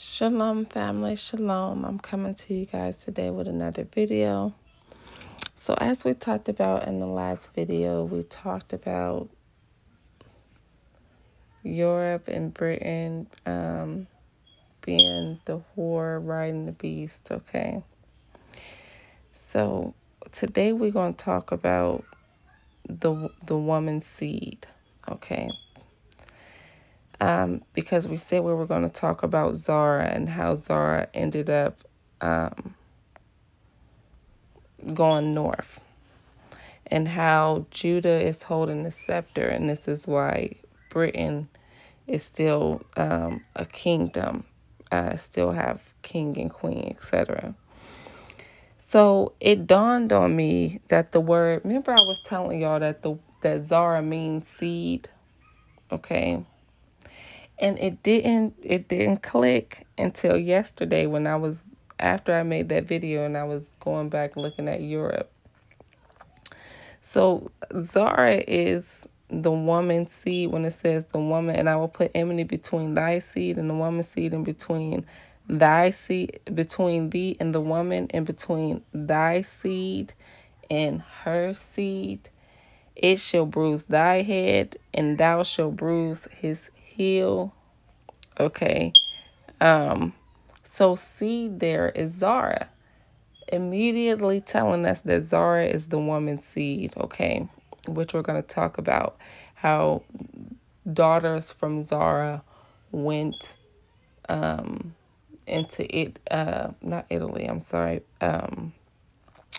Shalom family, shalom. I'm coming to you guys today with another video. So as we talked about in the last video, we talked about Europe and Britain being the whore riding the beast, okay? So today we're going to talk about the woman's seed, okay? Because we said we were going to talk about Zarah and how Zarah ended up going north, and how Judah is holding the scepter, and this is why Britain is still a kingdom, still have king and queen, etc. So it dawned on me that the word, remember I was telling y'all that that Zarah means seed, okay? And it didn't click until yesterday when after I made that video and I was going back looking at Europe. So Zarah is the woman's seed when it says the woman, and I will put enmity between thy seed and the woman's seed, and between thy seed, between thee and the woman, and between thy seed and her seed. It shall bruise thy head, and thou shalt bruise his heel. Okay. So seed there is Zarah, immediately telling us that Zarah is the woman's seed, okay, which we're going to talk about how daughters from Zarah went into not Italy, I'm sorry,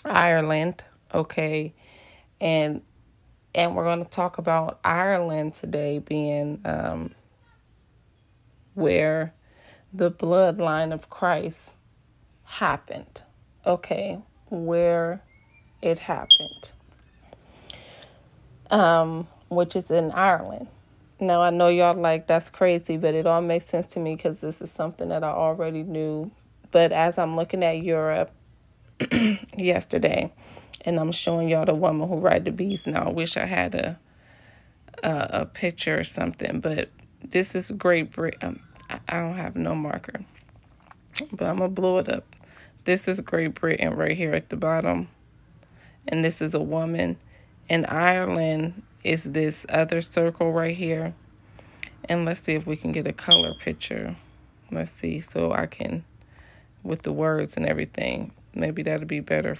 Ireland, okay, and we're going to talk about Ireland today being where the bloodline of Christ happened, okay, where it happened, which is in Ireland. Now, I know y'all like, that's crazy, but it all makes sense to me because this is something that I already knew. But as I'm looking at Europe yesterday, and I'm showing y'all the woman who ride the beast. Now, I wish I had a picture or something, but this is Great Britain. I don't have no marker, but I'm going to blow it up. This is Great Britain right here at the bottom, and this is a woman. And Ireland is this other circle right here. And let's see if we can get a color picture. Let's see, so I can, with the words and everything, maybe that'll be better.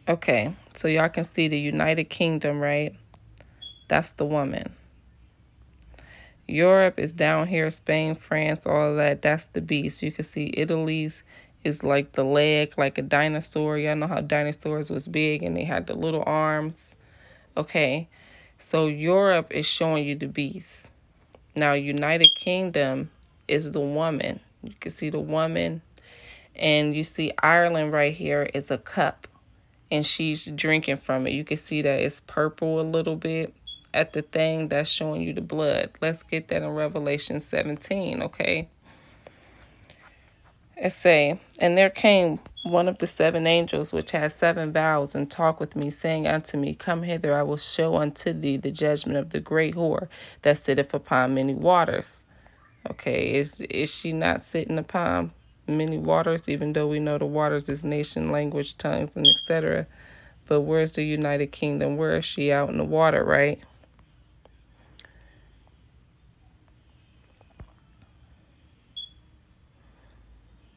Okay, so y'all can see the United Kingdom, right? That's the woman. Europe is down here, Spain, France, all of that. That's the beast. You can see Italy's is like the leg, like a dinosaur. Y'all know how dinosaurs was big and they had the little arms. Okay, so Europe is showing you the beast. Now, United Kingdom is the woman. You can see the woman. And you see Ireland right here is a cup, and she's drinking from it. You can see that it's purple a little bit at the thing that's showing you the blood. Let's get that in Revelation 17, okay? It say, and there came one of the seven angels which had seven vials, and talked with me, saying unto me, Come hither, I will show unto thee the judgment of the great whore that sitteth upon many waters. Okay, is she not sitting upon many waters, even though we know the waters is nation, language, tongues, and etc.? But where's the United Kingdom? Where is she? Out in the water, right?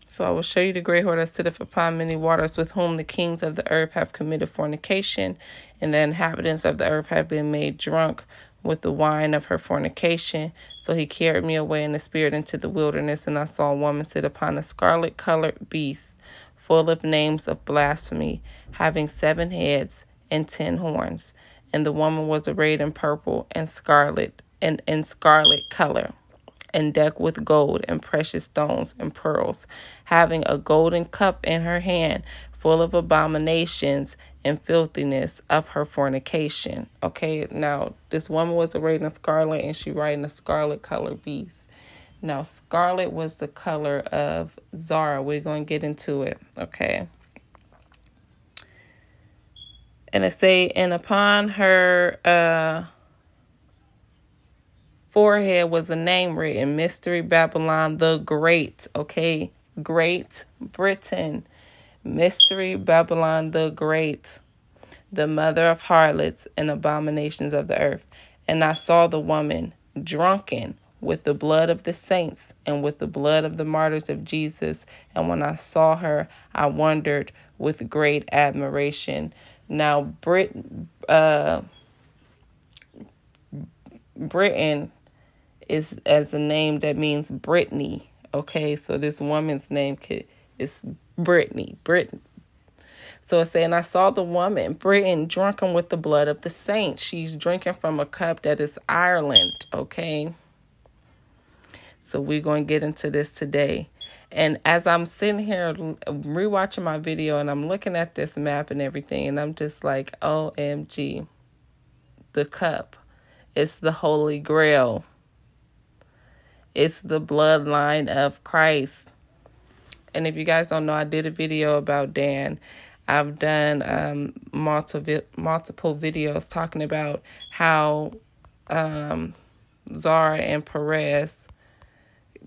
So I will show you the great whore that sitteth upon many waters, with whom the kings of the earth have committed fornication, and the inhabitants of the earth have been made drunk with the wine of her fornication. So he carried me away in the spirit into the wilderness, and I saw a woman sit upon a scarlet-colored beast, full of names of blasphemy, having 7 heads and 10 horns. And the woman was arrayed in purple and scarlet, and in scarlet color, and decked with gold and precious stones and pearls, having a golden cup in her hand, full of abominations and filthiness of her fornication. Okay, now this woman was arrayed in scarlet, and she riding a scarlet colored beast. Now, scarlet was the color of Zarah. We're going to get into it, okay? And it say, and upon her forehead was a name written, Mystery Babylon the Great. Okay, Great Britain. Mystery Babylon the Great, the mother of harlots and abominations of the earth. And I saw the woman drunken with the blood of the saints and with the blood of the martyrs of Jesus. And when I saw her, I wondered with great admiration. Now, Britain is as a name that means Brittany. Okay, so this woman's name is Brittany. So it's saying, I saw the woman, Britain, drunken with the blood of the saints. She's drinking from a cup that is Ireland, okay? So we're going to get into this today. And as I'm sitting here rewatching my video and I'm looking at this map and everything, and I'm just like, OMG, the cup. It's the Holy Grail. It's the bloodline of Christ. And if you guys don't know, I did a video about Dan. I've done multiple videos talking about how Zarah and Perez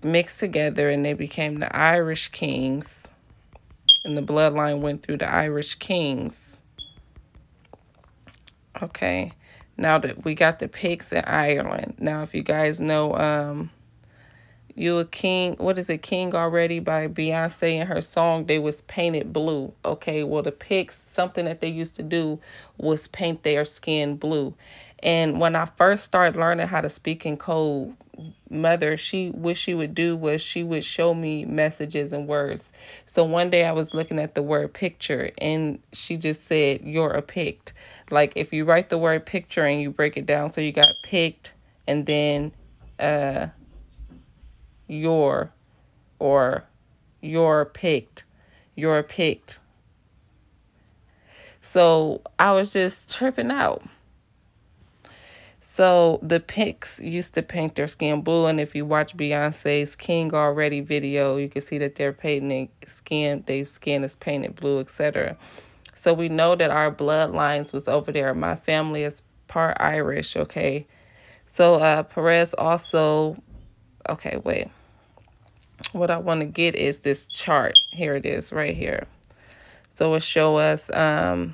mixed together and they became the Irish kings. And the bloodline went through the Irish kings. Okay. Now that we got the pigs in Ireland. Now, if you guys know... You a King, what is it, King Already by Beyonce and her song, they was painted blue. Okay, well, the pigs, something that they used to do was paint their skin blue. And when I first started learning how to speak in code, Mother, what she would do was she would show me messages and words. So one day I was looking at the word picture and she just said, you're a picked. Like if you write the word picture and you break it down, so you got picked and then you're picked. So I was just tripping out. So the pigs used to paint their skin blue, and if you watch Beyonce's King Already video, you can see that they're painting their skin is painted blue, etc. So we know that our bloodlines was over there. My family is part Irish, okay? So Perez also, okay, wait. What I want to get is this chart. Here it is right here. So it show us the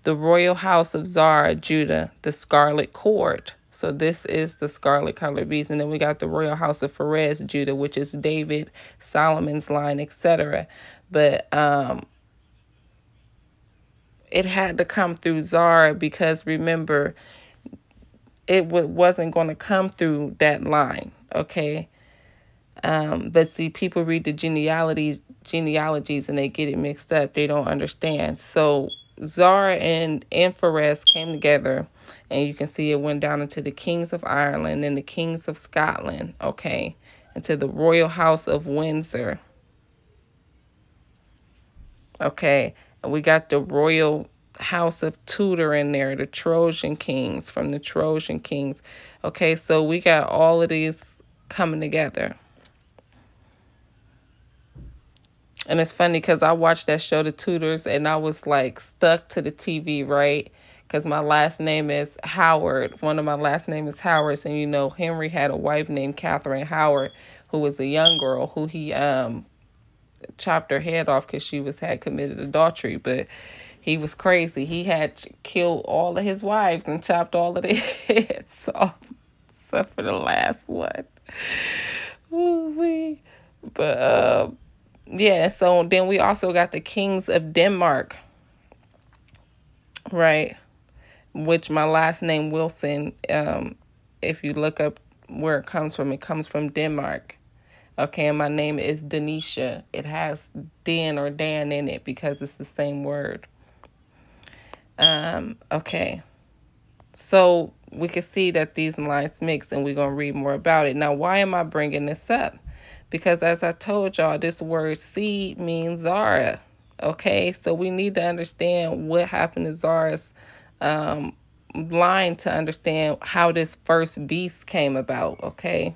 royal house of Zarah, Judah, the scarlet cord. So this is the scarlet colored beast. And then we got the royal house of Perez, Judah, which is David, Solomon's line, etc. But it had to come through Zarah because remember, it wasn't going to come through that line, okay? But see, people read the genealogies and they get it mixed up. They don't understand. So Zarah and Perez came together, and you can see it went down into the kings of Ireland and the kings of Scotland, okay, into the royal house of Windsor, okay, and we got the royal house of Tudor in there, the Trojan kings, from the Trojan kings, okay, so we got all of these coming together. And it's funny because I watched that show, The Tudors, and I was like stuck to the TV, right? Because my last name is Howard. One of my last name is Howard. And, you know, Henry had a wife named Catherine Howard, who was a young girl who he chopped her head off because she had committed adultery. But he was crazy. He had killed all of his wives and chopped all of their heads off, except for the last one. Ooh-wee. But, yeah, so then we also got the kings of Denmark, right? Which my last name, Wilson, if you look up where it comes from Denmark. Okay, and my name is Denisha. It has Den or Dan in it because it's the same word. Okay. So we can see that these lines mix, and we're going to read more about it. Now, why am I bringing this up? Because as I told y'all, this word seed means Zarah. Okay, so we need to understand what happened to Zarah's line to understand how this first beast came about. Okay,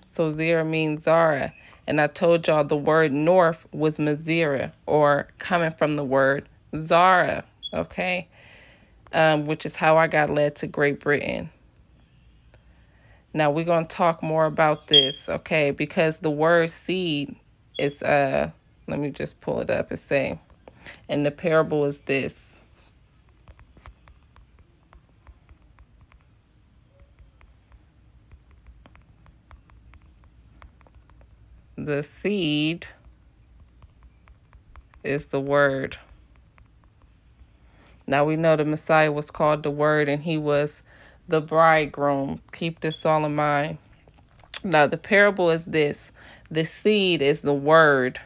so Zerah means Zarah. And I told y'all the word north was Mazirah, or coming from the word Zarah, okay, which is how I got led to Great Britain. Now we're going to talk more about this, okay, because the word seed is, let me just pull it up and say, and the parable is this. The seed is the word. Now we know the Messiah was called the Word, and he was the bridegroom. Keep this all in mind. Now the parable is this. The seed is the word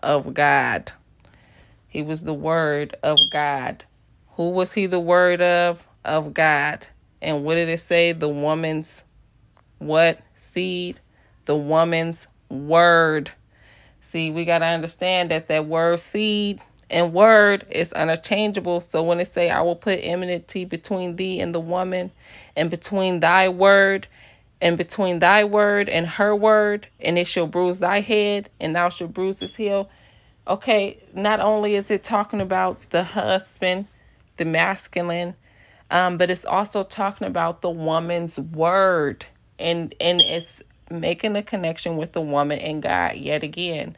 of God. He was the word of God. Who was he the word of? Of God. And what did it say? The woman's what? Seed? The woman's word. See, we got to understand that word seed and word is interchangeable. So when it say, I will put enmity between thee and the woman, and between thy word, and between thy word and her word, and it shall bruise thy head, and thou shalt bruise his heel. Okay, not only is it talking about the husband, the masculine, but it's also talking about the woman's word. And it's making a connection with the woman and God yet again.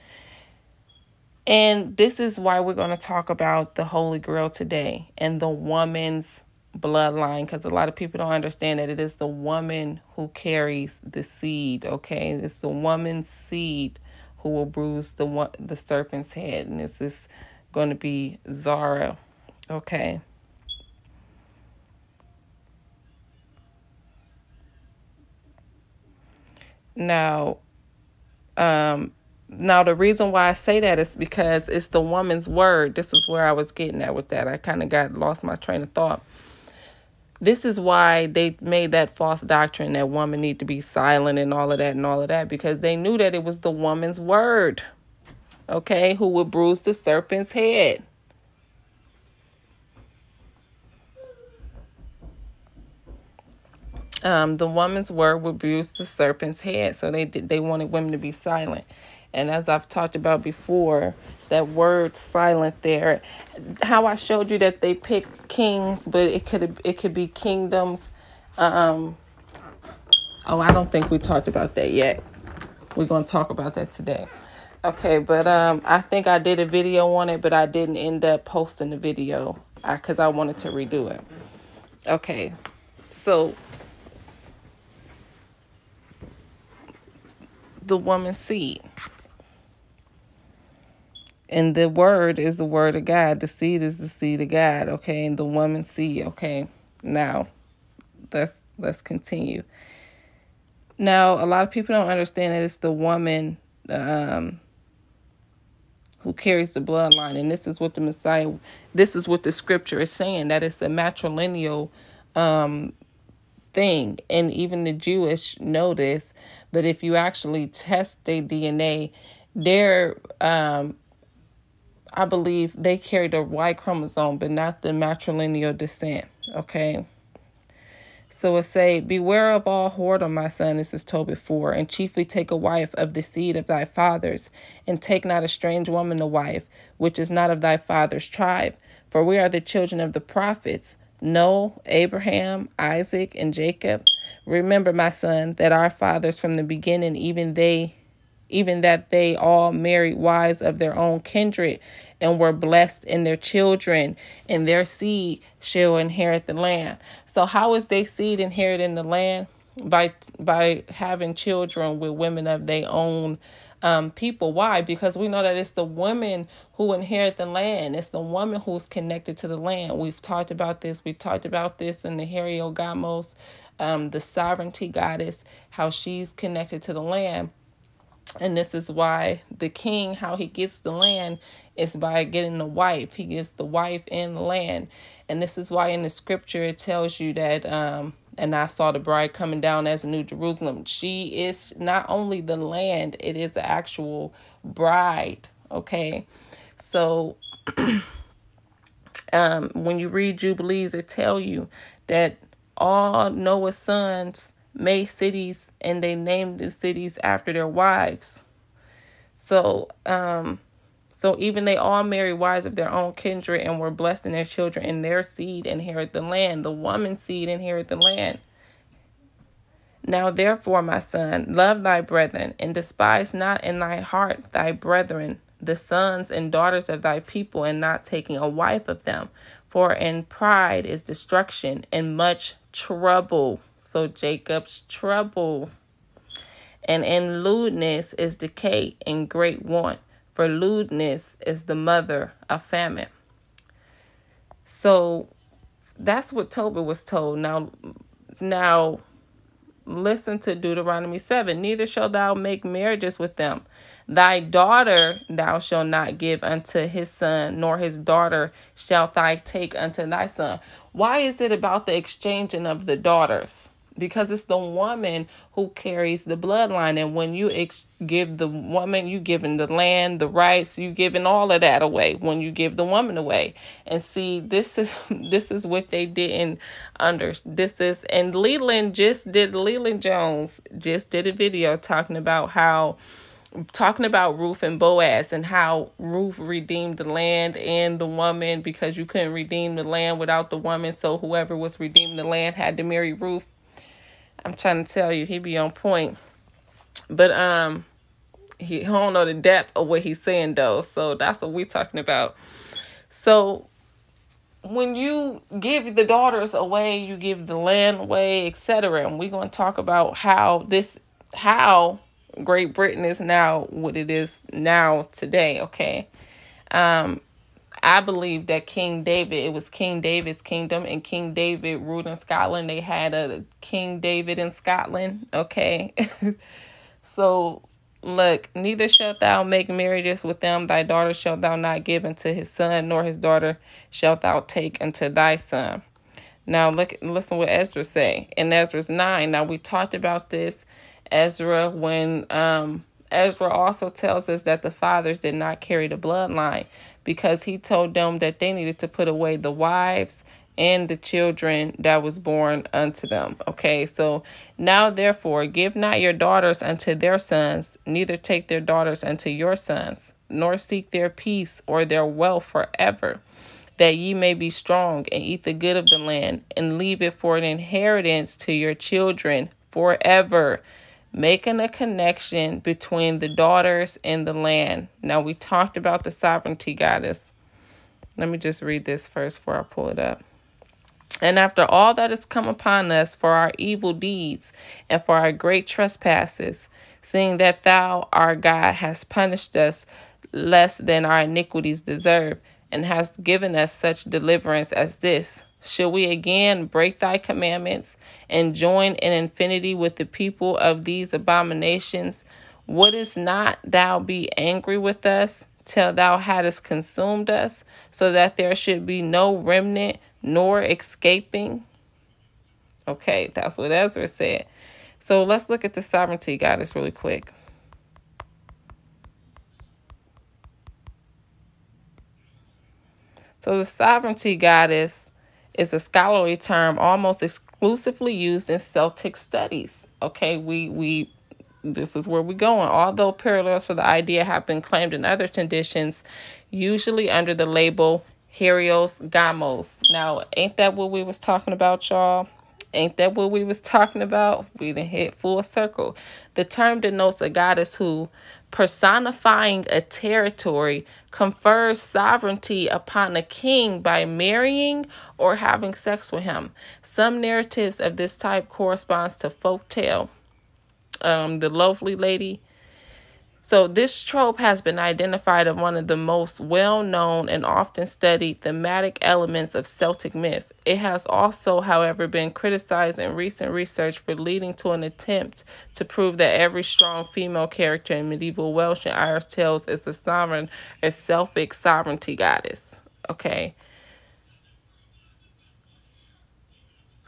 And this is why we're going to talk about the Holy Grail today and the woman's bloodline, because a lot of people don't understand that it is the woman who carries the seed, okay? It's the woman's seed who will bruise the serpent's head, and this is going to be Zarah, okay? Now, the reason why I say that is because it's the woman's word. This is where I was getting at with that. I kind of lost my train of thought. This is why they made that false doctrine that women need to be silent and all of that, because they knew that it was the woman's word, okay, who would bruise the serpent's head. The woman's word would bruise the serpent's head. So they wanted women to be silent. And as I've talked about before, that word silent there, how I showed you that they picked kings, but it could be kingdoms. I don't think we talked about that yet. We're going to talk about that today. Okay, but I think I did a video on it, but I didn't end up posting the video because I wanted to redo it. Okay, so the woman's seed. And the word is the word of God. The seed is the seed of God, okay? And the woman's seed, okay? Now, let's continue. Now, a lot of people don't understand that it's the woman who carries the bloodline. And this is what this is what the scripture is saying, that it's a matrilineal thing. And even the Jewish know this. But if you actually test their DNA, they're... I believe they carry the Y chromosome, but not the matrilineal descent, okay? So it say, beware of all whoredom, my son, this is told before, and chiefly take a wife of the seed of thy fathers, and take not a strange woman to wife, which is not of thy father's tribe. For we are the children of the prophets, Noah, Abraham, Isaac, and Jacob. Remember, my son, that our fathers from the beginning, even that they all married wives of their own kindred, and were blessed in their children, and their seed shall inherit the land. So how is their seed inheriting the land? By having children with women of their own people. Why? Because we know that it's the women who inherit the land. It's the woman who's connected to the land. We've talked about this. We talked about this in the Heliogamos, the sovereignty goddess, how she's connected to the land. And this is why the king, how he gets the land is by getting the wife. He gets the wife and the land. And this is why in the scripture it tells you that, and I saw the bride coming down as a New Jerusalem. She is not only the land, it is the actual bride. Okay. So when you read Jubilees, it tell you that all Noah's sons made cities, and they named the cities after their wives. So So even they all married wives of their own kindred and were blessed in their children, and their seed inherit the land. The woman's seed inherit the land. Now therefore, my son, love thy brethren, and despise not in thy heart thy brethren, the sons and daughters of thy people, and not taking a wife of them. For in pride is destruction, and much trouble. So Jacob's trouble. And in lewdness is decay and great want, for lewdness is the mother of famine. So that's what Tobit was told. Now listen to Deuteronomy 7. Neither shalt thou make marriages with them. Thy daughter thou shalt not give unto his son, nor his daughter shalt thou take unto thy son. Why is it about the exchanging of the daughters? Because it's the woman who carries the bloodline. And when you give the woman, you giving the land, the rights, you giving all of that away when you give the woman away. And see, this is what they didn't understand. And Leland Jones just did a video talking about Ruth and Boaz, and how Ruth redeemed the land and the woman, because you couldn't redeem the land without the woman. So whoever was redeeming the land had to marry Ruth. I'm trying to tell you, he be on point. But he don't know the depth of what he's saying though. So that's what we're talking about. So when you give the daughters away, you give the land away, etc. And we're going to talk about how Great Britain is now what it is now today. Okay. I believe that it was King David's kingdom, and King David ruled in Scotland. They had a King David in Scotland. Okay. So look, neither shalt thou make marriages with them. Thy daughter shalt thou not give unto his son, nor his daughter shalt thou take unto thy son. Now listen what Ezra say in Ezra's 9. Now we talked about this, Ezra, when Ezra also tells us that the fathers did not carry the bloodline, because he told them that they needed to put away the wives and the children that was born unto them. Okay, so now therefore give not your daughters unto their sons, neither take their daughters unto your sons, nor seek their peace or their wealth forever, that ye may be strong and eat the good of the land, and leave it for an inheritance to your children forever, making a connection between the daughters and the land. Now, we talked about the sovereignty goddess. Let me just read this first before I pull it up. And after all that has come upon us for our evil deeds and for our great trespasses, seeing that thou, our God, hast punished us less than our iniquities deserve, and hast given us such deliverance as this, shall we again break thy commandments and join in infinity with the people of these abominations? Wouldest not thou be angry with us till thou hadst consumed us, so that there should be no remnant nor escaping? Okay, that's what Ezra said. So let's look at the sovereignty goddess really quick. So the sovereignty goddess is a scholarly term almost exclusively used in Celtic studies. Okay, this is where we're going. Although parallels for the idea have been claimed in other traditions, usually under the label Helios Gamos. Now, ain't that what we was talking about, y'all? Ain't that what we was talking about? We done hit full circle. The term denotes a goddess who, personifying a territory, confers sovereignty upon a king by marrying or having sex with him. Some narratives of this type corresponds to folktale. The Lovely Lady. So this trope has been identified as one of the most well-known and often studied thematic elements of Celtic myth. It has also, however, been criticized in recent research for leading to an attempt to prove that every strong female character in medieval Welsh and Irish tales is a Celtic sovereignty goddess. Okay.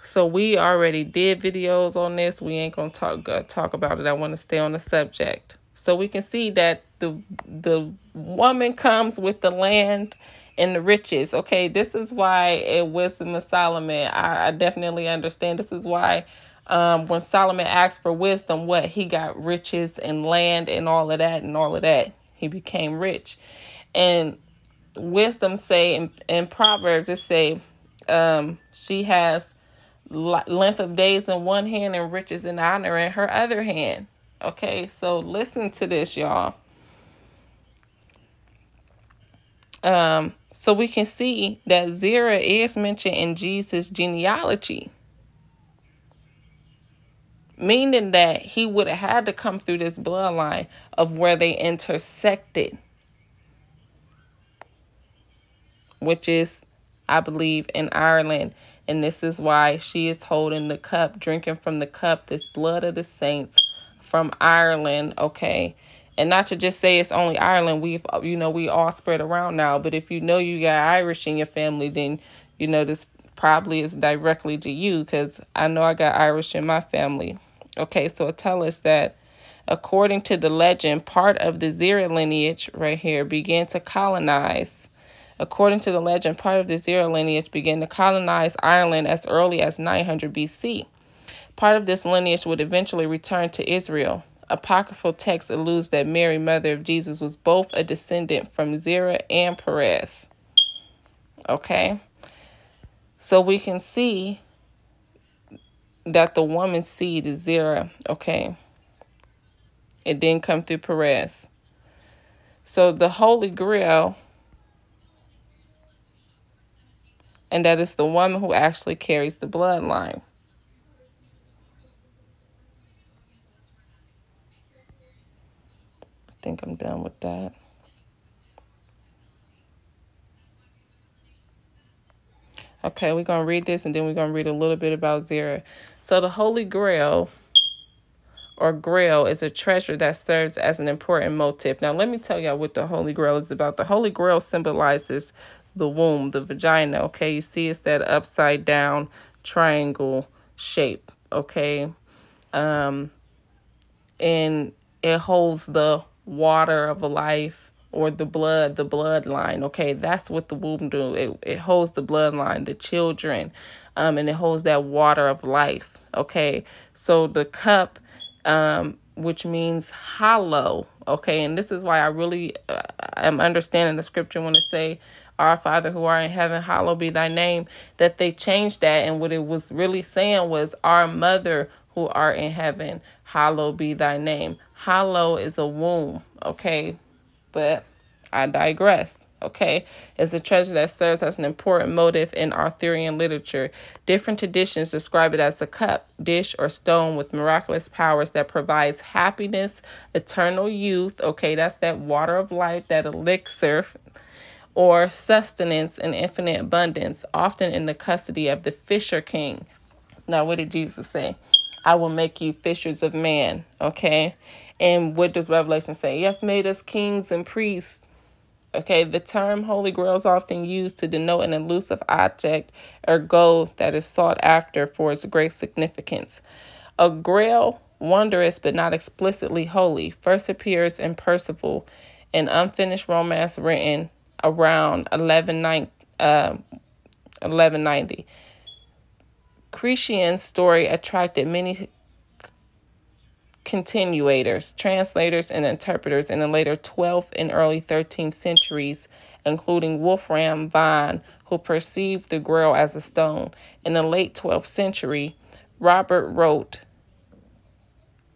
So we already did videos on this. We ain't going to talk about it. I want to stay on the subject. So we can see that the woman comes with the land and the riches. Okay, this is why in Wisdom of Solomon, I definitely understand. This is why when Solomon asked for wisdom, he got riches and land and all of that, he became rich. And wisdom say in Proverbs, it say she has length of days in one hand and riches and honor in her other hand. Okay, so listen to this, y'all. So we can see that Zarah is mentioned in Jesus' genealogy, meaning that he would have had to come through this bloodline of where they intersected, which is, I believe, in Ireland. And this is why she is holding the cup, drinking from the cup, this blood of the saints from Ireland, okay? And not to just say it's only Ireland. We all spread around now. But if you know you got Irish in your family, then, this probably is directly to you, because I know I got Irish in my family. Okay, so it tells us that according to the legend, part of the Zarah lineage right here began to colonize. According to the legend, part of the Zarah lineage began to colonize Ireland as early as 900 BC. Part of this lineage would eventually return to Israel. Apocryphal text alludes that Mary, mother of Jesus, was both a descendant from Zarah and Perez. Okay? So we can see that the woman's seed is Zarah. Okay? It didn't come through Perez. So the Holy Grail, and that is the woman who actually carries the bloodline. I think I'm done with that. Okay, we're going to read this, and then we're going to read a little bit about Zarah. So the Holy Grail, or Grail, is a treasure that serves as an important motif. Now, let me tell y'all what the Holy Grail is about. The Holy Grail symbolizes the womb, the vagina, okay? You see it's that upside down triangle shape, okay? And it holds the water of life, or the bloodline, okay? That's what the womb do. It holds the bloodline, the children, and it holds that water of life, okay? So the cup, which means hollow, okay? And this is why I really am understanding the scripture when it say, Our Father who art in heaven, hallowed be thy name, that they changed that. And what it was really saying was, Our Mother who art in heaven, hallowed be thy name. Hollow is a womb, okay? But I digress, okay? It's a treasure that serves as an important motif in Arthurian literature. Different traditions describe it as a cup, dish, or stone with miraculous powers that provides happiness, eternal youth, okay? That's that water of life, that elixir, or sustenance and infinite abundance, often in the custody of the fisher king. Now, what did Jesus say? I will make you fishers of man, okay? And what does Revelation say? He has made us kings and priests. Okay, the term Holy Grail is often used to denote an elusive object or goal that is sought after for its great significance. A grail, wondrous but not explicitly holy, first appears in Percival, an unfinished romance written around 1190. Chrétien's story attracted many continuators, translators, and interpreters in the later 12th and early 13th centuries, including Wolfram Von, who perceived the Grail as a stone. In the late 12th century, Robert wrote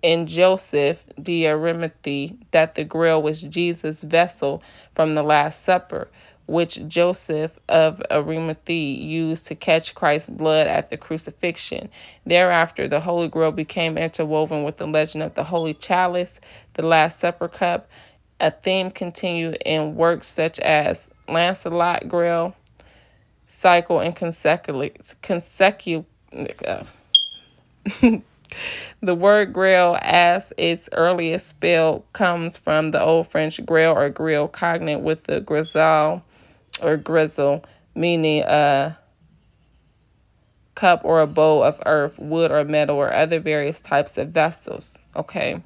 in Joseph de Arimathea that the Grail was Jesus' vessel from the Last Supper, which Joseph of Arimathea used to catch Christ's blood at the crucifixion. Thereafter, the Holy Grail became interwoven with the legend of the Holy Chalice, the Last Supper cup. A theme continued in works such as Lancelot Grail, cycle, and consecutive. The word Grail, as its earliest spell, comes from the Old French Grail or Grill, cognate with the Grizzle or Grizzle, meaning a cup or a bowl of earth, wood, or metal, or other various types of vessels. Okay.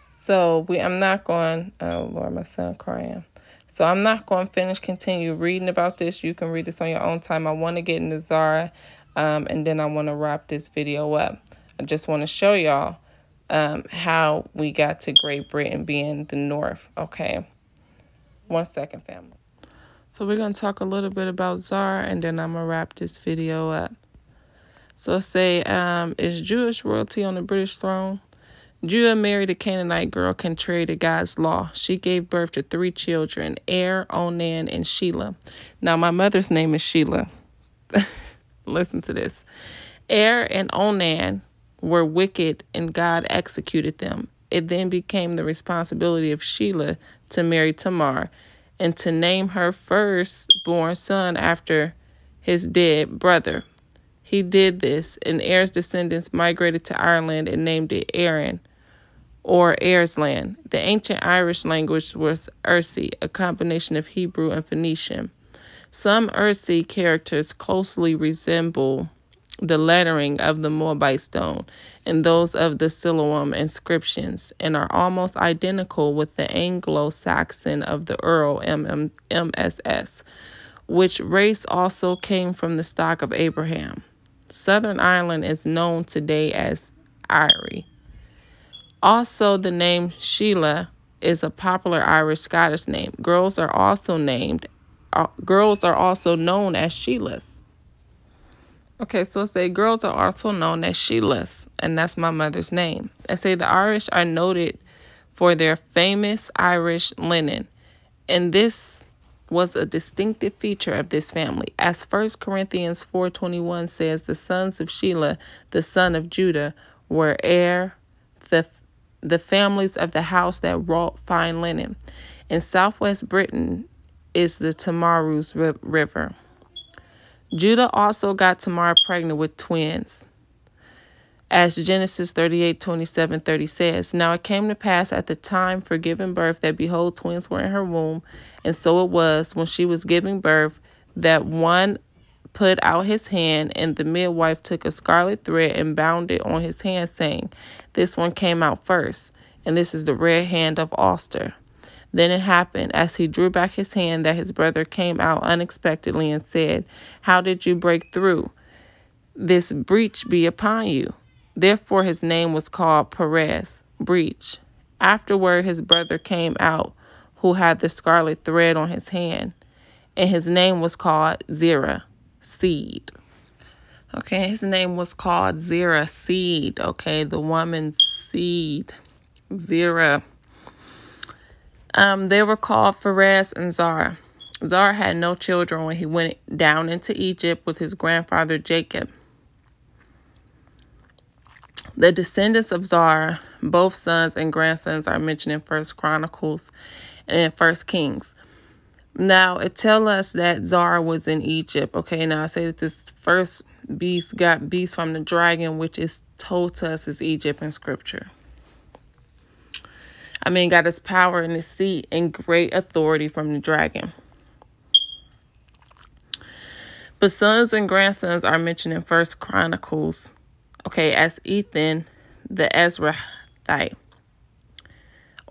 So I'm not going, oh Lord, my son crying. So I'm not going to continue reading about this. You can read this on your own time. I want to get into Zarah, and then I want to wrap this video up. I just want to show y'all how we got to Great Britain being the North. Okay. 1 second, family. So we're going to talk a little bit about Zarah, and then I'm going to wrap this video up. So say, is Jewish royalty on the British throne? Judah married a Canaanite girl contrary to God's law. She gave birth to 3 children, Er, Onan, and Shelah. Now, my mother's name is Sheila. Listen to this. Er and Onan were wicked, and God executed them. It then became the responsibility of Shelah to marry Tamar and to name her firstborn son after his dead brother. He did this, and Er's descendants migrated to Ireland and named it Erin, or Er's land. The ancient Irish language was Ursi, a combination of Hebrew and Phoenician. Some Ursi characters closely resemble the lettering of the Moabite stone and those of the Siloam inscriptions, and are almost identical with the Anglo-Saxon of the Earl MSS, which race also came from the stock of Abraham. Southern Ireland is known today as Irie. Also, the name Sheila is a popular Irish Scottish name. Girls are also known as Sheilas. Okay, so say girls are also known as Sheilas, and that's my mother's name. I say the Irish are noted for their famous Irish linen, and this was a distinctive feature of this family. As 1 Corinthians 4:21 says, the sons of Shelah, the son of Judah, were the families of the house that wrought fine linen. In southwest Britain is the Tamarus River. Judah also got Tamar pregnant with twins, as Genesis 38:27-30 says. Now it came to pass at the time for giving birth that, behold, twins were in her womb. And so it was, when she was giving birth, that one put out his hand, and the midwife took a scarlet thread and bound it on his hand, saying, this one came out first, and this is the red hand of Ulster. Then it happened, as he drew back his hand, that his brother came out unexpectedly and said, how did you break through? This breach be upon you. Therefore his name was called Perez, breach. Afterward his brother came out, who had the scarlet thread on his hand, and his name was called Zarah, seed. Okay, his name was called Zarah, seed. Okay, the woman's seed. Zarah. They were called Perez and Zarah. Zarah had no children when he went down into Egypt with his grandfather Jacob. The descendants of Zarah, both sons and grandsons, are mentioned in 1 Chronicles and in 1 Kings. Now, it tells us that Zarah was in Egypt. Okay, now I say that this first beast got beast from the dragon, which is told to us as Egypt in Scripture. Got his power and his seat and great authority from the dragon. But sons and grandsons are mentioned in 1 Chronicles, okay, as Ethan the Ezrahite,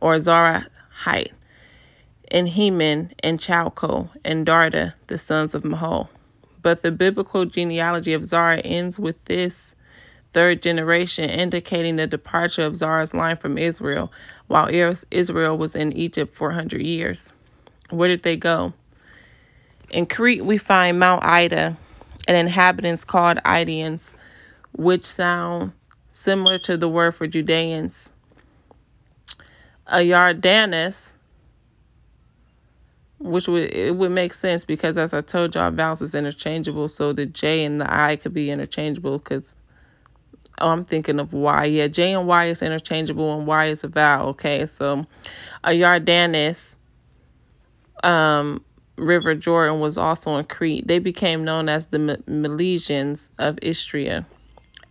or Zarahite, and Heman and Chalco and Darda, the sons of Mahol. But the biblical genealogy of Zarah ends with this third generation, indicating the departure of Zarah's line from Israel, while Israel was in Egypt 400 years. Where did they go? In Crete, we find Mount Ida and inhabitants called Idaeans, which sound similar to the word for Judeans. A Yardanis, which would make sense because, as I told y'all, vowels is interchangeable, so the J and the I could be interchangeable because, I'm thinking of Y. Yeah, J and Y is interchangeable and Y is a vowel, okay? So a Yardanis, River Jordan, was also in Crete. They became known as the Milesians of Istria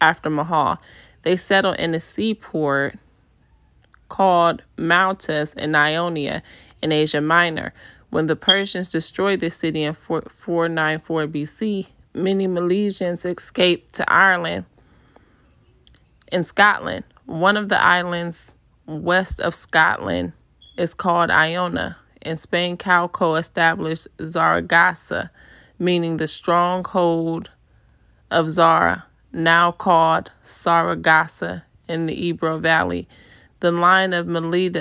after Mahal. They settled in a seaport called Maltus in Ionia in Asia Minor. When the Persians destroyed this city in 494 BC, many Milesians escaped to Ireland and Scotland. One of the islands west of Scotland is called Iona. In Spain, Chalco established Zaragoza, meaning the stronghold of Zarah, now called Saragossa in the Ebro Valley. The line of Melede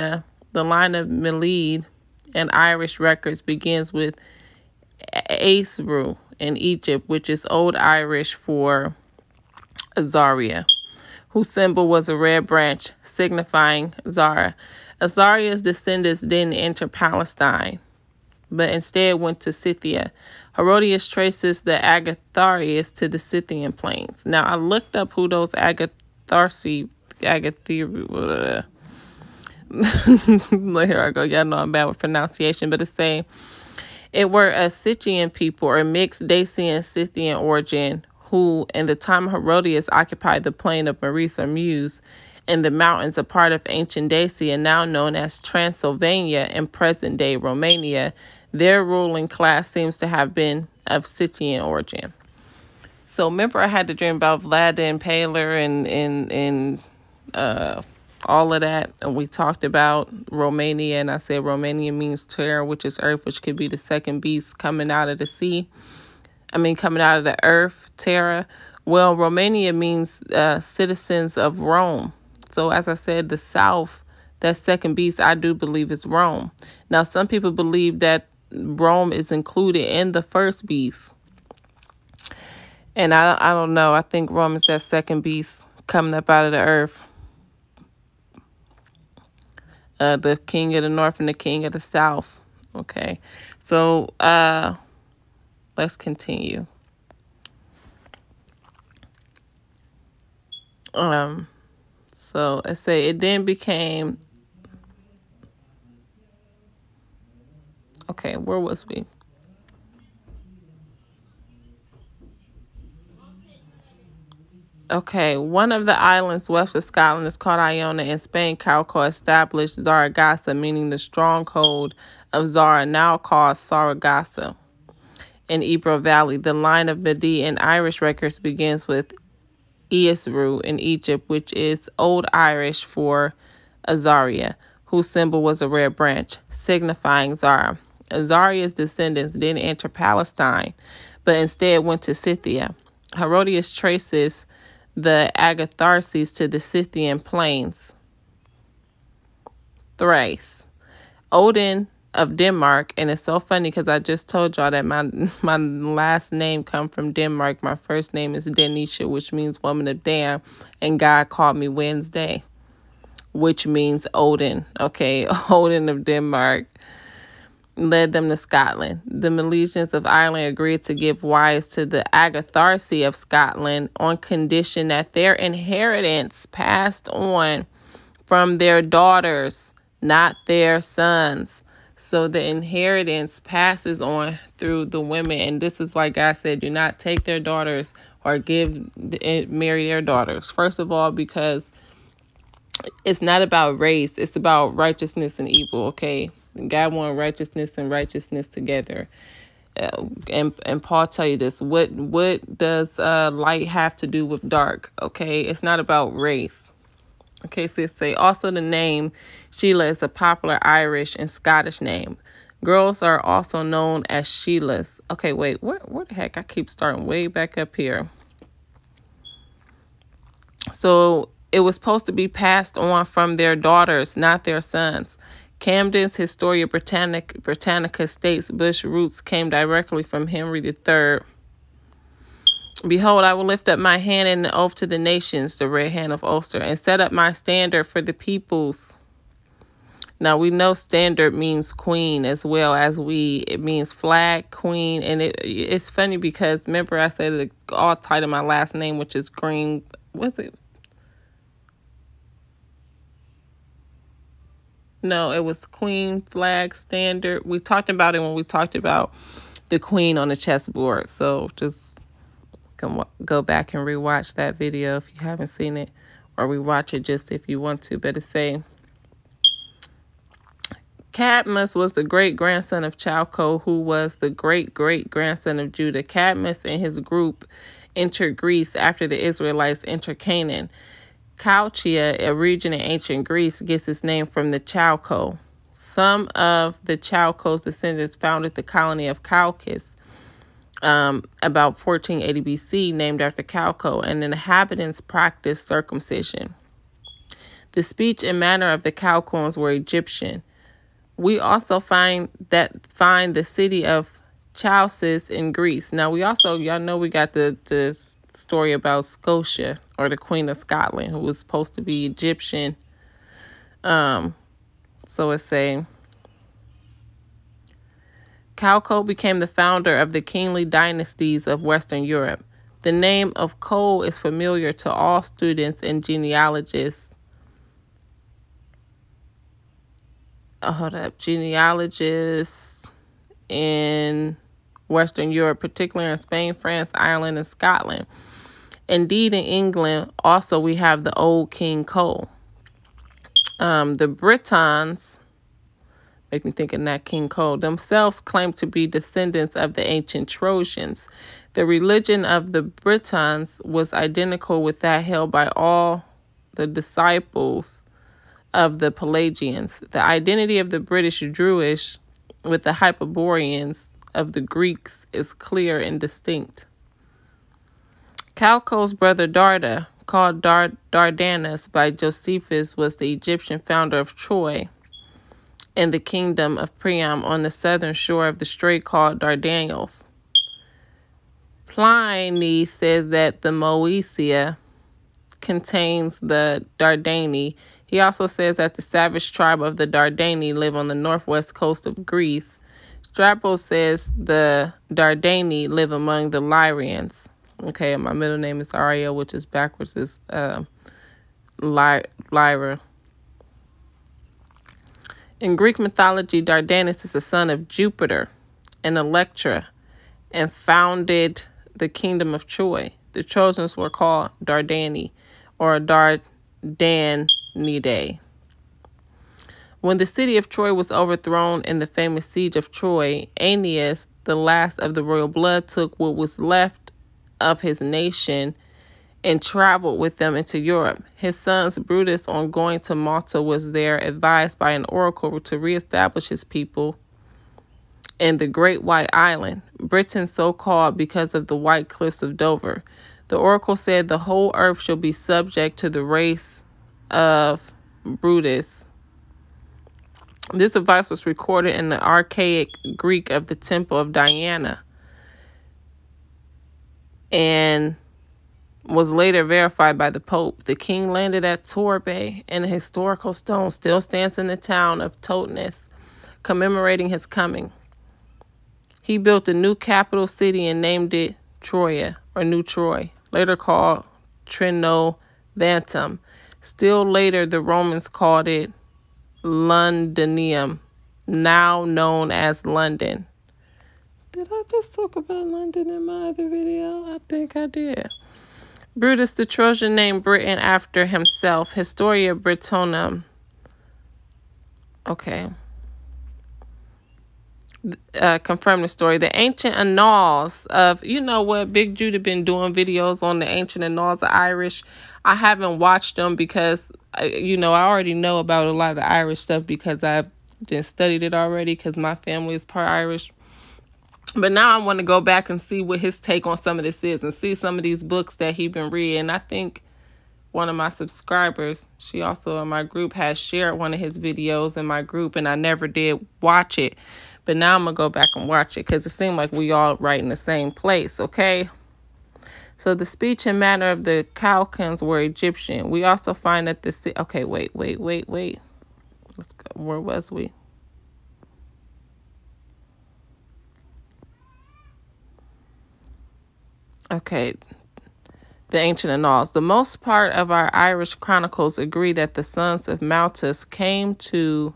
and Irish records begins with Asru in Egypt, which is Old Irish for Azariah, whose symbol was a red branch signifying Zarah. Azariah's descendants didn't enter Palestine, but instead went to Scythia. Herodotus traces the Agatharians to the Scythian plains. Now, I looked up who those Agathari. Here I go. Y'all know I'm bad with pronunciation, but it's saying it were a Scythian people or mixed Dacian Scythian origin who, in the time of Herodotus, occupied the plain of Maurice or Meuse in the mountains, a part of ancient Dacia, now known as Transylvania in present-day Romania. Their ruling class seems to have been of Scythian origin. So remember, I had the dream about Vlad the Impaler and all of that, and we talked about Romania, and I said Romania means terror, which is earth, which could be the second beast coming out of the sea. Coming out of the earth, terror. Well, Romania means citizens of Rome. So as I said, the south, that second beast, I do believe is Rome. Now, some people believe that Rome is included in the first beast. And I don't know. I think Rome is that second beast coming up out of the earth. The king of the north and the king of the south. Okay. So let's continue. So I say it then became, okay, where was we? Okay, one of the islands west of Scotland is called Iona. In Spain, Calco established Zaragoza, meaning the stronghold of Zarah, now called Saragossa. In Ebro Valley, the line of Median Irish records begins with Esru in Egypt, which is Old Irish for Azariah, whose symbol was a red branch, signifying Zarah. Azariah's descendants didn't enter Palestine, but instead went to Scythia. Herodotus traces the Agatharses to the Scythian plains. Thrace. Odin of Denmark, and it's so funny because I just told y'all that my last name come from Denmark. My first name is Denisha, which means woman of Dan, and God called me Wednesday, which means Odin. Okay, Odin of Denmark led them to Scotland. The Milesians of Ireland agreed to give wives to the Agatharsi of Scotland on condition that their inheritance passed on from their daughters, not their sons. So the inheritance passes on through the women. And this is why God said, do not take their daughters or marry their daughters. First of all, because it's not about race. It's about righteousness and evil, okay? God wants righteousness and righteousness together. And Paul tell you this. What does light have to do with dark? Okay, it's not about race. Okay, so say also the name Sheila is a popular Irish and Scottish name. Girls are also known as Sheilas. Okay, wait, where the heck? I keep starting way back up here. So it was supposed to be passed on from their daughters, not their sons. Camden's Historia Britannica states Bush roots came directly from Henry III. Behold, I will lift up my hand in an oath to the nations, the red hand of Ulster, and set up my standard for the peoples. Now, we know standard means queen as well as it means flag, queen. And it's funny because, remember, I said the all title my last name, which is Green. What's it? No, it was queen, flag, standard. We talked about it when we talked about the queen on the chessboard. So just go back and rewatch that video if you haven't seen it, or rewatch it just if you want to. But it say Cadmus was the great-grandson of Chalco, who was the great-great-grandson of Judah. Cadmus and his group entered Greece after the Israelites entered Canaan. Chalcia, a region in ancient Greece, gets its name from the Chalco. Some of the Chalco's descendants founded the colony of Chalcis about 1480 BC, named after Chalco, and the inhabitants practiced circumcision. The speech and manner of the Chalcones were Egyptian. We also find the city of Chalcis in Greece. Now y'all know we got the story about Scotia, or the Queen of Scotland, who was supposed to be Egyptian. So it's saying Chalco became the founder of the kingly dynasties of Western Europe. The name of Cole is familiar to all students and genealogists. Genealogists in Western Europe, particularly in Spain, France, Ireland, and Scotland. Indeed, in England, also we have the old King Cole. The Britons, make me think of that King Cole, themselves claim to be descendants of the ancient Trojans. The religion of the Britons was identical with that held by all the disciples of the Pelagians. The identity of the British Druish with the Hyperboreans of the Greeks is clear and distinct. Chalco's brother Darda, called Dardanus by Josephus, was the Egyptian founder of Troy and the kingdom of Priam on the southern shore of the strait called Dardanelles. Pliny says that the Moesia contains the Dardani. He also says that the savage tribe of the Dardani live on the northwest coast of Greece. Strabo says the Dardani live among the Lyrians. Okay, and my middle name is Aria, which is backwards is Lyra. In Greek mythology, Dardanus is the son of Jupiter and Electra and founded the kingdom of Troy. The Trojans were called Dardani or Dardanidae. When the city of Troy was overthrown in the famous siege of Troy, Aeneas, the last of the royal blood, took what was left of his nation and traveled with them into Europe. His sons Brutus, on going to Malta, was there advised by an oracle to reestablish his people in the Great White Island, Britain so called because of the white cliffs of Dover. The oracle said the whole earth shall be subject to the race of Brutus. This advice was recorded in the archaic Greek of the Temple of Diana and was later verified by the Pope. The king landed at Torbay, and a historical stone still stands in the town of Toteness, commemorating his coming. He built a new capital city and named it Troia, or New Troy, later called Trinovantum. Still later, the Romans called it Londinium, now known as London. Did I just talk about London in my other video? I think I did. Brutus the Trojan named Britain after himself. Historia Britonum. Okay. Confirm the story. The ancient annals of, you know what, Big Judah been doing videos on the ancient annals of Irish. I haven't watched them because, I already know about a lot of the Irish stuff because I've just studied it already because my family is part Irish. But now I want to go back and see what his take on some of this is and see some of these books that he's been reading. I think one of my subscribers, she also in my group, has shared one of his videos in my group, and I never did watch it. But now I'm going to go back and watch it because it seemed like we all right in the same place, okay? So the speech and manner of the Chalcones were Egyptian. We also find that the... Okay, wait. Let's go. Where was we? Okay, the ancient annals. The most part of our Irish chronicles agree that the sons of Maltus came to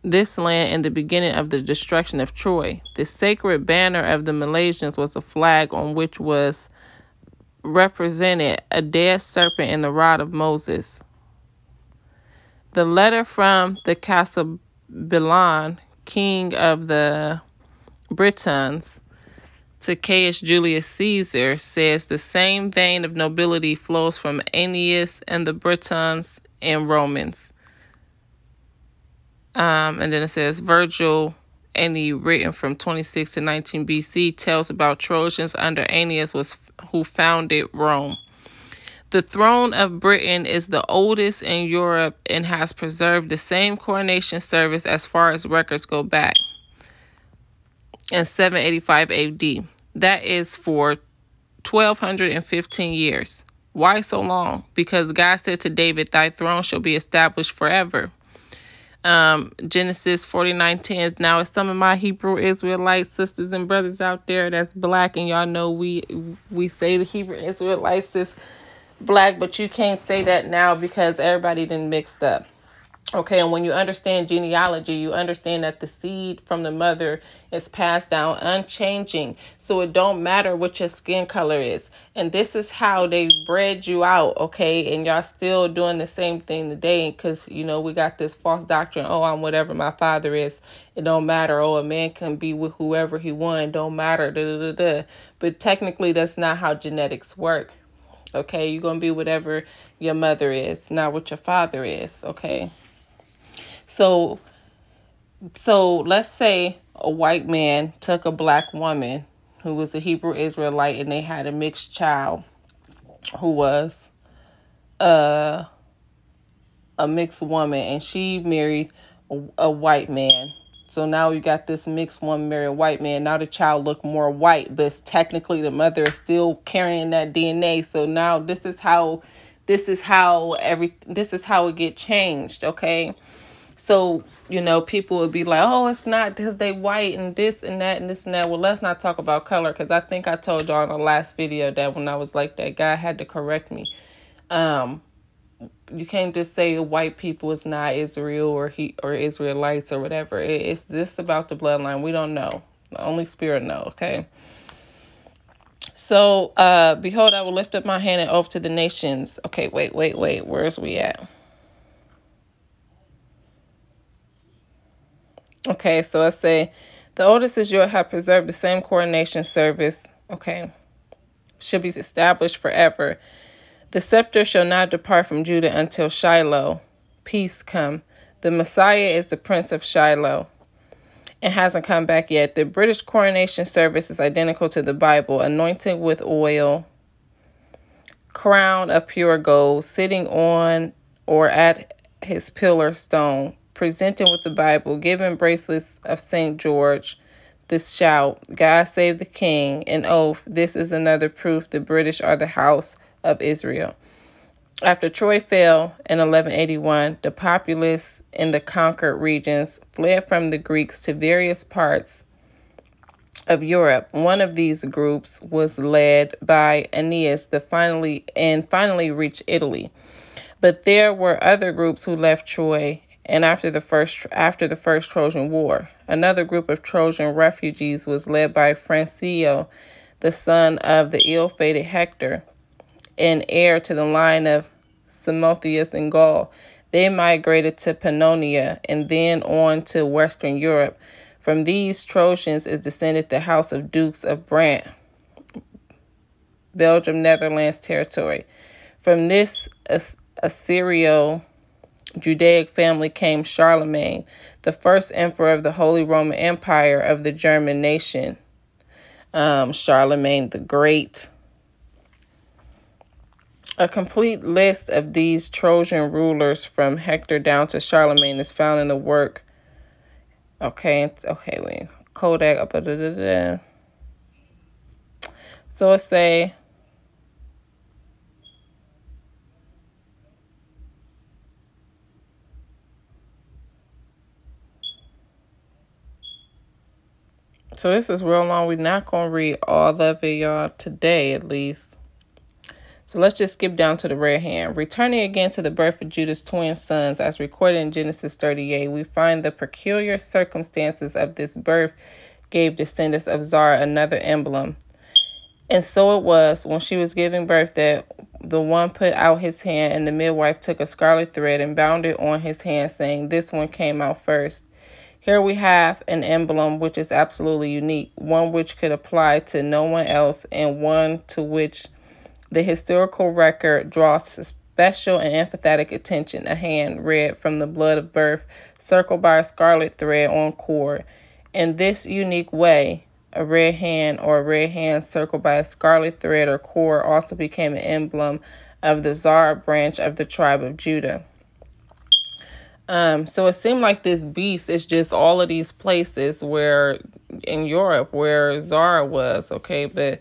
this land in the beginning of the destruction of Troy. The sacred banner of the Malaysians was a flag on which was represented a dead serpent and the rod of Moses. The letter from the Casabilan, king of the Britons, to Caius Julius Caesar says the same vein of nobility flows from Aeneas and the Britons and Romans. And then it says Virgil, Aeneid, written from 26 to 19 BC, tells about Trojans under Aeneas who founded Rome. The throne of Britain is the oldest in Europe and has preserved the same coronation service as far as records go back in 785 AD. That is for 1,215 years. Why so long? Because God said to David, thy throne shall be established forever. Genesis 49:10. Now, as some of my Hebrew Israelite sisters and brothers out there that's black, and y'all know we say the Hebrew Israelites is black, but you can't say that now because everybody done mixed up. Okay, and when you understand genealogy, you understand that the seed from the mother is passed down unchanging. So it don't matter what your skin color is. And this is how they bred you out, okay? And y'all still doing the same thing today because, you know, we got this false doctrine. Oh, I'm whatever my father is. It don't matter. Oh, a man can be with whoever he wants. Don't matter. Da, da, da, da. But technically, that's not how genetics work. Okay, you're going to be whatever your mother is, not what your father is, okay? So let's say a white man took a black woman who was a Hebrew Israelite and they had a mixed child who was a mixed woman, and she married a white man. So now you got this mixed woman married a white man. Now the child look more white, but technically the mother is still carrying that DNA. So now this is how it get changed, okay? So, you know, people would be like, oh, it's not because they white and this and that and this and that. Well, let's not talk about color, because I think I told y'all in the last video that when I was like that, God had to correct me. You can't just say white people is not Israel or Israelites or whatever. It's this about the bloodline. We don't know. The only Spirit know, okay? So, behold, I will lift up my hand and oath to the nations. Okay, wait. Where's we at? Okay, so I say, the oldest Israel have preserved the same coronation service. Okay, should be established forever. The scepter shall not depart from Judah until Shiloh. Peace come. The Messiah is the Prince of Shiloh and hasn't come back yet. The British coronation service is identical to the Bible. Anointed with oil, crown of pure gold, sitting on or at his pillar stone, presenting with the Bible, giving bracelets of St. George. This shout, God save the king, an oath. This is another proof the British are the house of Israel. After Troy fell in 1181, the populace in the conquered regions fled from the Greeks to various parts of Europe. One of these groups was led by Aeneas, finally reached Italy. But there were other groups who left Troy and after the first Trojan War. Another group of Trojan refugees was led by Francio, the son of the ill-fated Hector, and heir to the line of Simotheus in Gaul. They migrated to Pannonia and then on to Western Europe. From these Trojans is descended the house of Dukes of Brant, Belgium, Netherlands territory. From this Assyrio-Judaic family came Charlemagne, the first emperor of the Holy Roman Empire of the German nation. Charlemagne the Great. A complete list of these Trojan rulers from Hector down to Charlemagne is found in the work. Kodak. So let's say, so this is real long. We're not going to read all of it, y'all, today at least. So let's just skip down to the red hand. Returning again to the birth of Judah's twin sons, as recorded in Genesis 38, we find the peculiar circumstances of this birth gave descendants of Zarah another emblem. And so it was, when she was giving birth, that the one put out his hand, and the midwife took a scarlet thread and bound it on his hand, saying, this one came out first. Here we have an emblem which is absolutely unique, one which could apply to no one else, and one to which the historical record draws special and emphatic attention. A hand red from the blood of birth, circled by a scarlet thread on cord. In this unique way, a red hand circled by a scarlet thread or cord also became an emblem of the Zarah branch of the tribe of Judah. So it seemed like this beast is just all of these places where in Europe where Zarah was, okay, but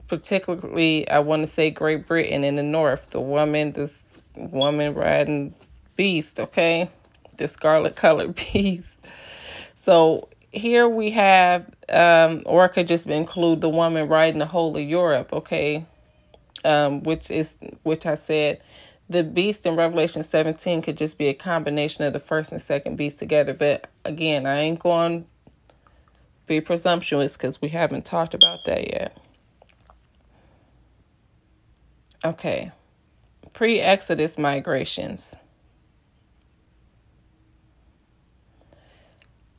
particularly I want to say Great Britain in the north, this woman riding beast, okay, the scarlet colored beast. So here we have, or I could just include the woman riding the whole of Europe, okay, which I said the beast in Revelation 17 could just be a combination of the first and second beast together. But again, I ain't going to be presumptuous because we haven't talked about that yet. Okay, pre-Exodus migrations.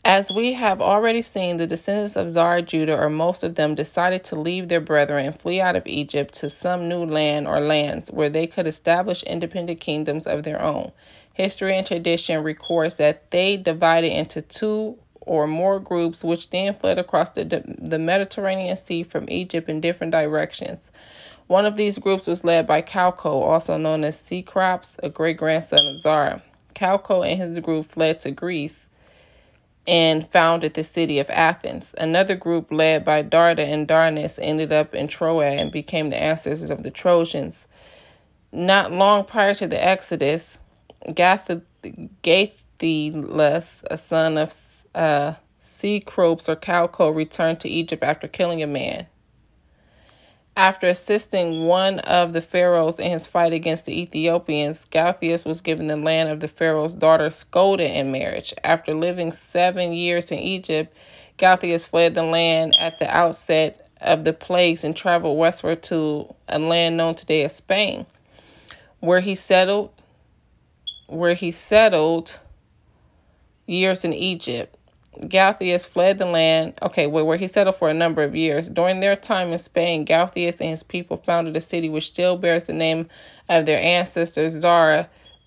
As we have already seen, the descendants of Zarah Judah, or most of them, decided to leave their brethren and flee out of Egypt to some new land or lands where they could establish independent kingdoms of their own. History and tradition records that they divided into two or more groups, which then fled across the Mediterranean Sea from Egypt in different directions. One of these groups was led by Calco, also known as Cecrops, a great-grandson of Zarah. Calco and his group fled to Greece and founded the city of Athens. Another group led by Darda and Darnus ended up in Troy and became the ancestors of the Trojans. Not long prior to the Exodus, Gathylus, a son of Cecrops or Calco, returned to Egypt after killing a man. After assisting one of the pharaohs in his fight against the Ethiopians, Gathylus was given the land of the pharaoh's daughter Skoda in marriage. After living 7 years in Egypt, Gathylus fled the land at the outset of the plagues and traveled westward to a land known today as Spain, where he settled years in Egypt. Gathylus fled the land, where he settled for a number of years. During their time in Spain, Gathylus and his people founded a city which still bears the name of their ancestors,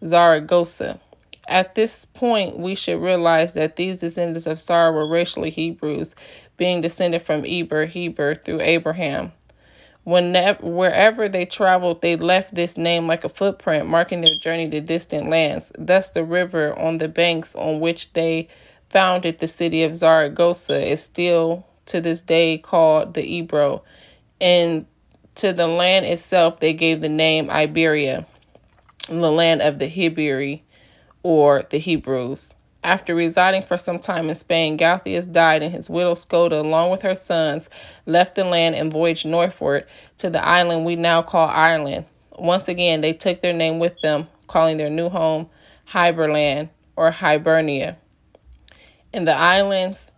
Zaragoza. At this point, we should realize that these descendants of Sarah were racially Hebrews, being descended from Heber through Abraham. Wherever they traveled, they left this name like a footprint, marking their journey to distant lands. Thus, the river on the banks on which they founded the city of Zaragoza is still to this day called the Ebro, and to the land itself they gave the name Iberia, the land of the Hibiri, or the Hebrews. After residing for some time in Spain, Gathylus died, and his widow Skoda, along with her sons, left the land and voyaged northward to the island we now call Ireland. Once again, they took their name with them, calling their new home Hiberland or Hibernia. In the islands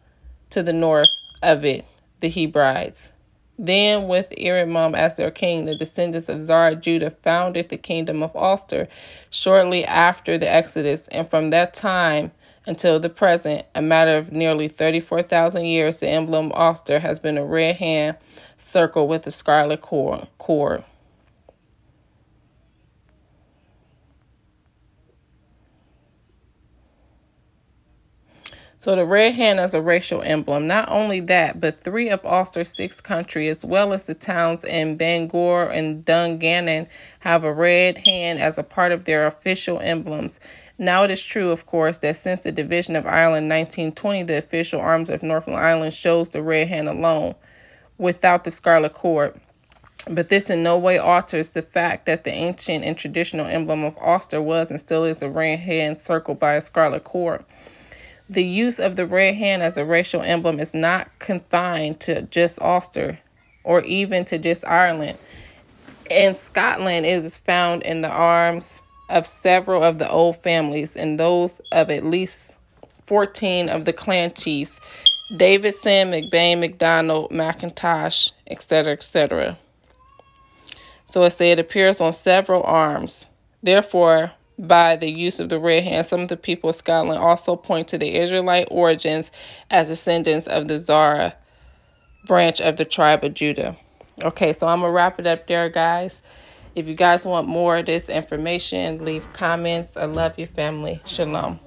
to the north of it, the Hebrides. Then, with Erimum as their king, the descendants of Zarah Judah founded the kingdom of Ulster shortly after the Exodus, and from that time until the present, a matter of nearly 34,000 years, the emblem of Ulster has been a red hand circle with a scarlet cord. So the red hand is a racial emblem. Not only that, but 3 of Ulster's 6 countries, as well as the towns in Bangor and Dungannon, have a red hand as a part of their official emblems. Now it is true, of course, that since the division of Ireland in 1920, the official arms of Northern Ireland shows the red hand alone, without the scarlet cord. But this in no way alters the fact that the ancient and traditional emblem of Ulster was and still is a red hand circled by a scarlet cord. The use of the red hand as a racial emblem is not confined to just Ulster or even to just Ireland. In Scotland, it is found in the arms of several of the old families and those of at least 14 of the clan chiefs: Davidson, McBain, McDonald, McIntosh, etc., etc. So it appears on several arms. Therefore, by the use of the red hand, some of the people of Scotland also point to the Israelite origins as descendants of the Zarah branch of the tribe of Judah. Okay, so I'm going to wrap it up there, guys. If you guys want more of this information, leave comments. I love you, family. Shalom.